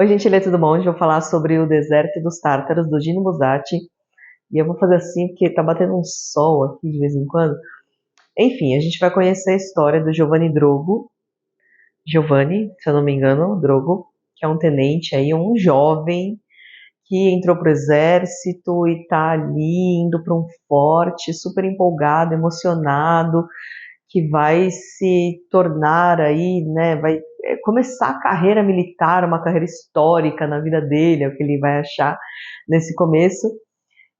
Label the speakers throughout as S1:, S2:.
S1: Oi, gentileza, tudo bom? Hoje eu vou falar sobre o Deserto dos Tártaros, do Gino Buzzati. E eu vou fazer assim, porque tá batendo um sol aqui de vez em quando. Enfim, a gente vai conhecer a história do Giovanni Drogo. Giovanni, se eu não me engano, Drogo, que é um tenente aí, um jovem que entrou pro exército e tá ali indo para um forte, super empolgado, emocionado, que vai se tornar aí, né, vai começar a carreira militar, uma carreira histórica na vida dele, é o que ele vai achar nesse começo.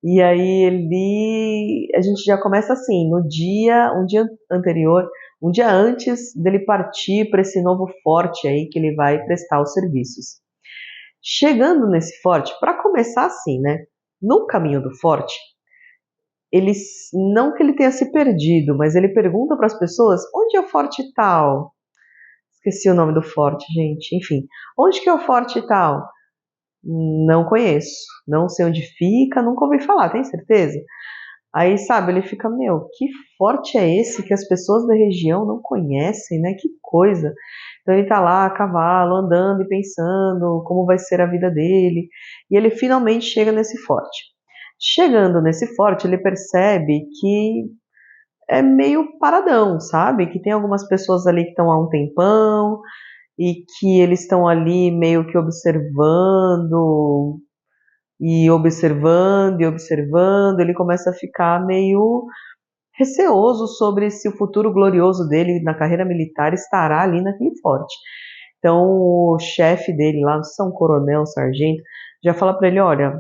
S1: E aí a gente já começa assim, um dia anterior, um dia antes dele partir para esse novo forte aí que ele vai prestar os serviços. Chegando nesse forte, para começar assim, né? No caminho do forte, não que ele tenha se perdido, mas ele pergunta para as pessoas onde é o forte tal. Esqueci o nome do forte, gente. Enfim, onde que é o forte tal? Não conheço, não sei onde fica, nunca ouvi falar, tem certeza? Aí, sabe, ele fica, meu, que forte é esse que as pessoas da região não conhecem, né? Que coisa. Então ele tá lá a cavalo, andando e pensando como vai ser a vida dele. E ele finalmente chega nesse forte. Chegando nesse forte, ele percebe que é meio paradão, sabe? Que tem algumas pessoas ali que estão há um tempão e que eles estão ali meio que observando e observando e observando. Ele começa a ficar meio receoso sobre se o futuro glorioso dele na carreira militar estará ali naquele forte. Então o chefe dele lá, São Coronel, Sargento, já fala para ele, olha,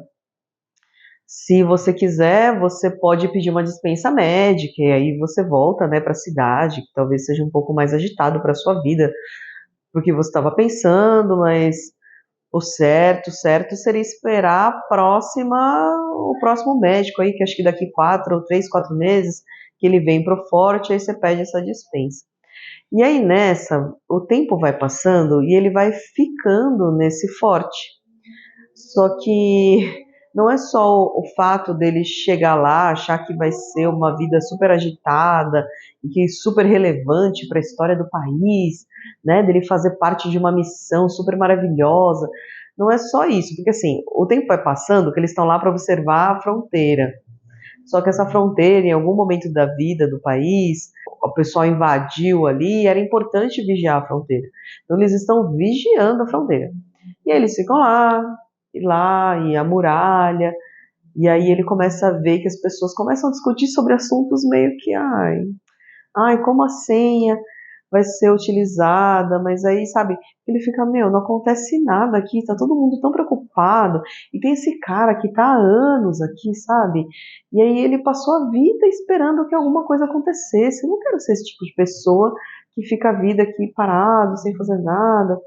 S1: se você quiser, você pode pedir uma dispensa médica e aí você volta, né, para a cidade, que talvez seja um pouco mais agitado para sua vida, porque você estava pensando, mas o certo seria esperar o próximo médico aí, que acho que daqui 4 ou 3, 4 meses, que ele vem pro forte, aí você pede essa dispensa. E aí nessa, o tempo vai passando e ele vai ficando nesse forte. Só que não é só o fato dele chegar lá, achar que vai ser uma vida super agitada e que é super relevante para a história do país, né? Dele fazer parte de uma missão super maravilhosa. Não é só isso, porque assim, o tempo vai passando que eles estão lá para observar a fronteira. Só que essa fronteira, em algum momento da vida do país, o pessoal invadiu ali e era importante vigiar a fronteira. Então eles estão vigiando a fronteira. E aí eles ficam lá, e a muralha, e aí ele começa a ver que as pessoas começam a discutir sobre assuntos meio que, ai, como a senha vai ser utilizada, mas aí, sabe, ele fica, meu, não acontece nada aqui, tá todo mundo tão preocupado, e tem esse cara que tá há anos aqui, sabe, e aí ele passou a vida esperando que alguma coisa acontecesse. Eu não quero ser esse tipo de pessoa que fica a vida aqui parado, sem fazer nada.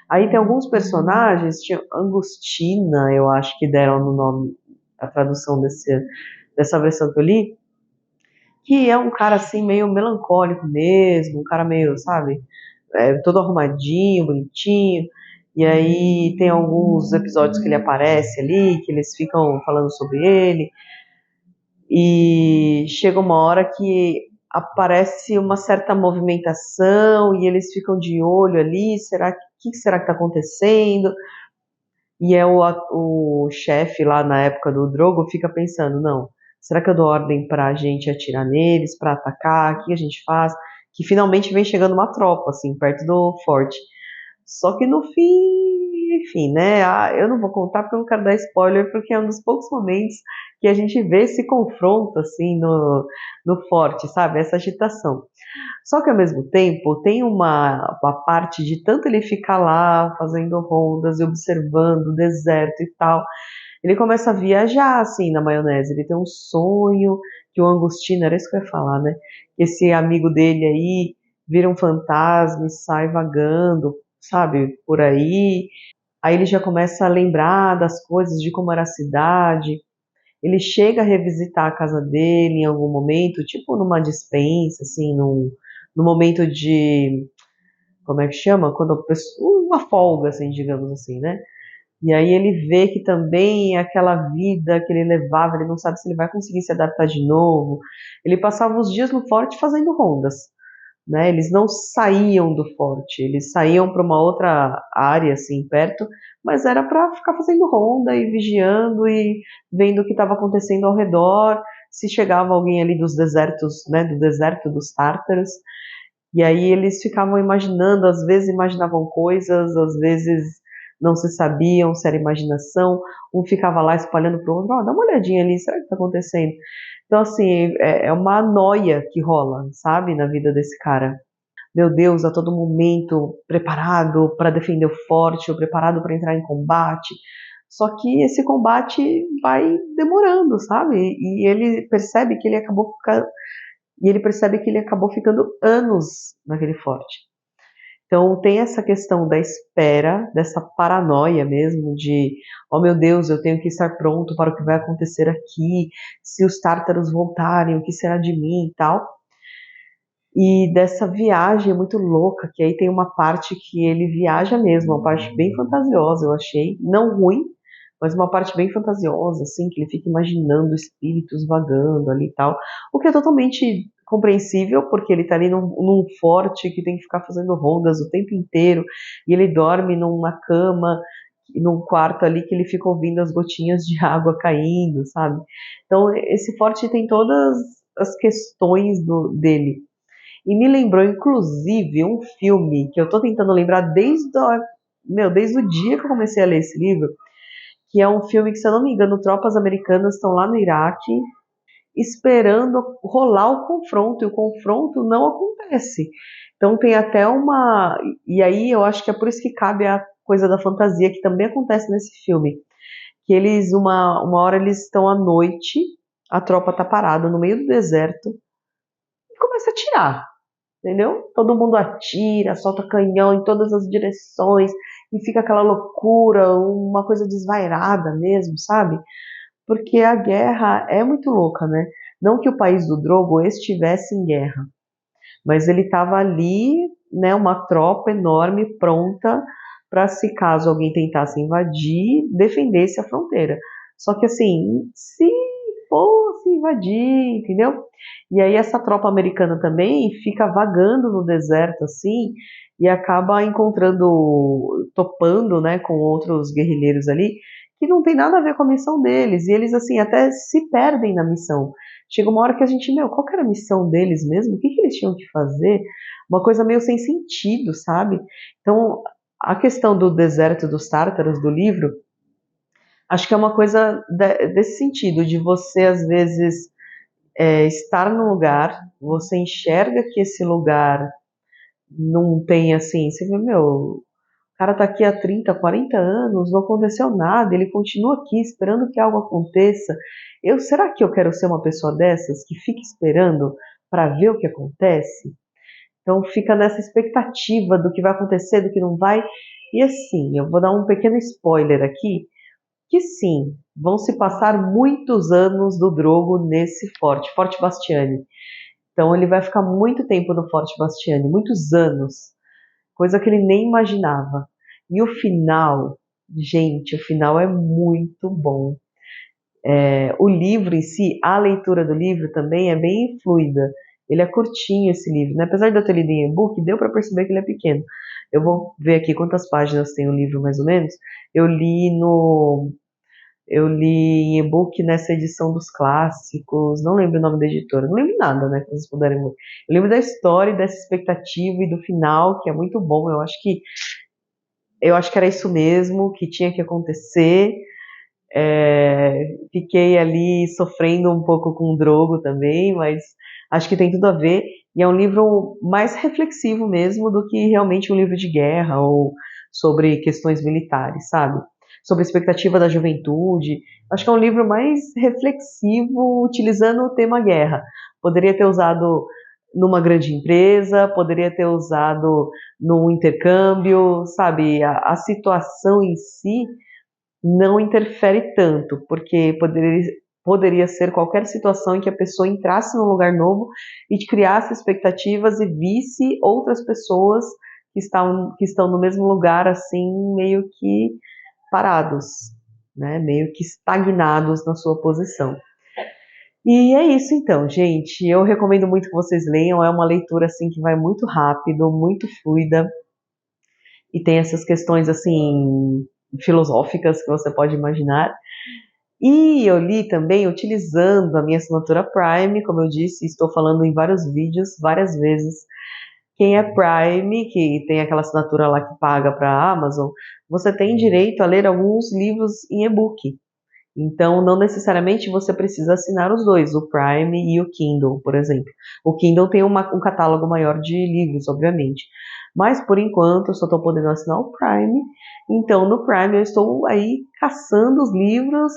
S1: Aí tem alguns personagens, tinha Angustina, eu acho que deram no nome, a tradução dessa versão que eu li, que é um cara assim meio melancólico mesmo, um cara meio, sabe, todo arrumadinho, bonitinho. E aí tem alguns episódios que ele aparece ali, que eles ficam falando sobre ele. E chega uma hora que aparece uma certa movimentação e eles ficam de olho ali, que será que está acontecendo? E o chefe lá na época do Drogo fica pensando, não, será que eu dou ordem pra gente atirar neles, pra atacar? O que a gente faz? Que finalmente vem chegando uma tropa, assim, perto do forte. Só que no fim, enfim, né? Eu não vou contar porque eu não quero dar spoiler, porque é um dos poucos momentos que a gente vê esse confronto, assim, no forte, sabe? Essa agitação. Só que ao mesmo tempo tem uma parte de tanto ele ficar lá fazendo rondas e observando o deserto e tal, ele começa a viajar assim na maionese. Ele tem um sonho que o Angostino, era isso que eu ia falar, né? Que esse amigo dele aí vira um fantasma e sai vagando, sabe, por aí. Aí ele já começa a lembrar das coisas, de como era a cidade. Ele chega a revisitar a casa dele em algum momento, tipo numa dispensa, assim, num momento de, como é que chama? Quando uma folga, assim, digamos assim, né? E aí ele vê que também aquela vida que ele levava, ele não sabe se ele vai conseguir se adaptar de novo. Ele passava os dias no forte fazendo rondas. né? Eles não saíam do forte, eles saíam para uma outra área, assim, perto, mas era para ficar fazendo ronda e vigiando e vendo o que estava acontecendo ao redor, se chegava alguém ali dos desertos, né, do deserto dos Tártaros, e aí eles ficavam imaginando, às vezes imaginavam coisas, às vezes não se sabiam se era imaginação, um ficava lá espalhando para o outro, dá uma olhadinha ali, será que está acontecendo? Então, assim, é uma noia que rola, sabe, na vida desse cara. Meu Deus, a todo momento preparado para defender o forte, ou preparado para entrar em combate. Só que esse combate vai demorando, sabe? E ele percebe que ele acabou ficando, e ele percebe que ele acabou ficando anos naquele forte. Então tem essa questão da espera, dessa paranoia mesmo de, oh meu Deus, eu tenho que estar pronto para o que vai acontecer aqui, se os tártaros voltarem, o que será de mim e tal. E dessa viagem muito louca, que aí tem uma parte que ele viaja mesmo, uma parte bem fantasiosa, eu achei, não ruim, mas uma parte bem fantasiosa, assim, que ele fica imaginando espíritos vagando ali e tal, o que é totalmente compreensível, porque ele tá ali num forte que tem que ficar fazendo rondas o tempo inteiro, e ele dorme numa cama, num quarto ali que ele fica ouvindo as gotinhas de água caindo, sabe? Então, esse forte tem todas as questões dele. E me lembrou, inclusive, um filme que eu tô tentando lembrar desde o dia que eu comecei a ler esse livro, que é um filme que, se eu não me engano, tropas americanas estão lá no Iraque esperando rolar o confronto, e o confronto não acontece. Então tem até uma... E aí eu acho que é por isso que cabe a coisa da fantasia, que também acontece nesse filme. Que eles, uma hora eles estão à noite, a tropa tá parada no meio do deserto, e começa a atirar. Entendeu? Todo mundo atira, solta canhão em todas as direções e fica aquela loucura, uma coisa desvairada mesmo, sabe? Porque a guerra é muito louca, né? Não que o país do Drogo estivesse em guerra, mas ele estava ali, né, uma tropa enorme pronta para, se caso alguém tentasse invadir, defendesse a fronteira. Só que assim, se fosse invadir, entendeu? E aí essa tropa americana também fica vagando no deserto assim e acaba encontrando, topando, né, com outros guerrilheiros ali que não tem nada a ver com a missão deles, e eles assim até se perdem na missão. Chega uma hora que a gente, meu, qual que era a missão deles mesmo? O que que eles tinham que fazer? Uma coisa meio sem sentido, sabe? Então, a questão do deserto dos tártaros do livro, acho que é uma coisa desse sentido, de você às vezes estar num lugar, você enxerga que esse lugar não tem assim, você vê, meu, o cara tá aqui há 30, 40 anos, não aconteceu nada, ele continua aqui esperando que algo aconteça. Será que eu quero ser uma pessoa dessas que fica esperando para ver o que acontece? Então fica nessa expectativa do que vai acontecer, do que não vai. E assim, eu vou dar um pequeno spoiler aqui, que sim, vão se passar muitos anos do Drogo nesse forte, Forte Bastiani. Então ele vai ficar muito tempo no Forte Bastiani, muitos anos, coisa que ele nem imaginava. E o final, gente, o final é muito bom. O livro em si, a leitura do livro também é bem fluida. Ele é curtinho esse livro, né? Apesar de eu ter lido em e-book, deu para perceber que ele é pequeno. Eu vou ver aqui quantas páginas tem o livro mais ou menos. Eu li no eu li em e-book nessa edição dos clássicos, não lembro o nome da editora, não lembro nada, né? Vocês puderem ver. Eu lembro da história, dessa expectativa e do final, que é muito bom. Eu acho que era isso mesmo que tinha que acontecer. Fiquei ali sofrendo um pouco com o Drogo também, mas acho que tem tudo a ver. E é um livro mais reflexivo mesmo do que realmente um livro de guerra ou sobre questões militares, sabe? Sobre a expectativa da juventude. Acho que é um livro mais reflexivo, utilizando o tema guerra. Poderia ter usado numa grande empresa, poderia ter usado num intercâmbio, sabe? A situação em si não interfere tanto, porque poderia ser qualquer situação em que a pessoa entrasse num lugar novo e criasse expectativas e visse outras pessoas que estão no mesmo lugar, assim, meio que parados, né? Meio que estagnados na sua posição. E é isso então, gente. Eu recomendo muito que vocês leiam. É uma leitura assim que vai muito rápido, muito fluida e tem essas questões assim filosóficas que você pode imaginar. E eu li também utilizando a minha assinatura Prime, como eu disse, estou falando em vários vídeos, várias vezes. Quem é Prime, que tem aquela assinatura lá que paga para a Amazon, você tem direito a ler alguns livros em e-book. Então, não necessariamente você precisa assinar os dois, o Prime e o Kindle, por exemplo. O Kindle tem um catálogo maior de livros, obviamente. Mas, por enquanto, eu só estou podendo assinar o Prime. Então, no Prime, eu estou aí caçando os livros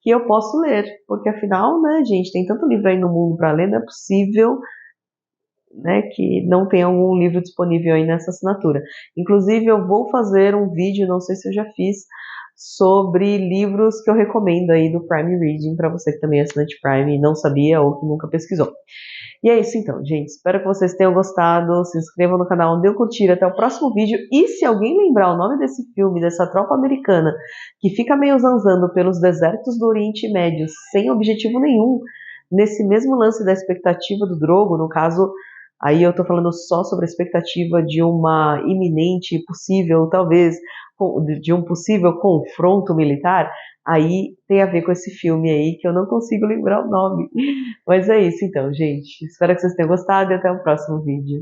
S1: que eu posso ler. Porque, afinal, né, gente, tem tanto livro aí no mundo para ler, não é possível, né, que não tenha algum livro disponível aí nessa assinatura. Inclusive, eu vou fazer um vídeo, não sei se eu já fiz, sobre livros que eu recomendo aí do Prime Reading, para você que também é assinante Prime e não sabia ou que nunca pesquisou. E é isso então, gente. Espero que vocês tenham gostado. Se inscrevam no canal, dê um curtir. Até o próximo vídeo. E se alguém lembrar o nome desse filme, dessa tropa americana, que fica meio zanzando pelos desertos do Oriente Médio, sem objetivo nenhum, nesse mesmo lance da expectativa do Drogo, no caso, aí eu tô falando só sobre a expectativa de uma iminente, possível, talvez, de um possível confronto militar, aí tem a ver com esse filme aí, que eu não consigo lembrar o nome. Mas é isso então, gente. Espero que vocês tenham gostado e até o próximo vídeo.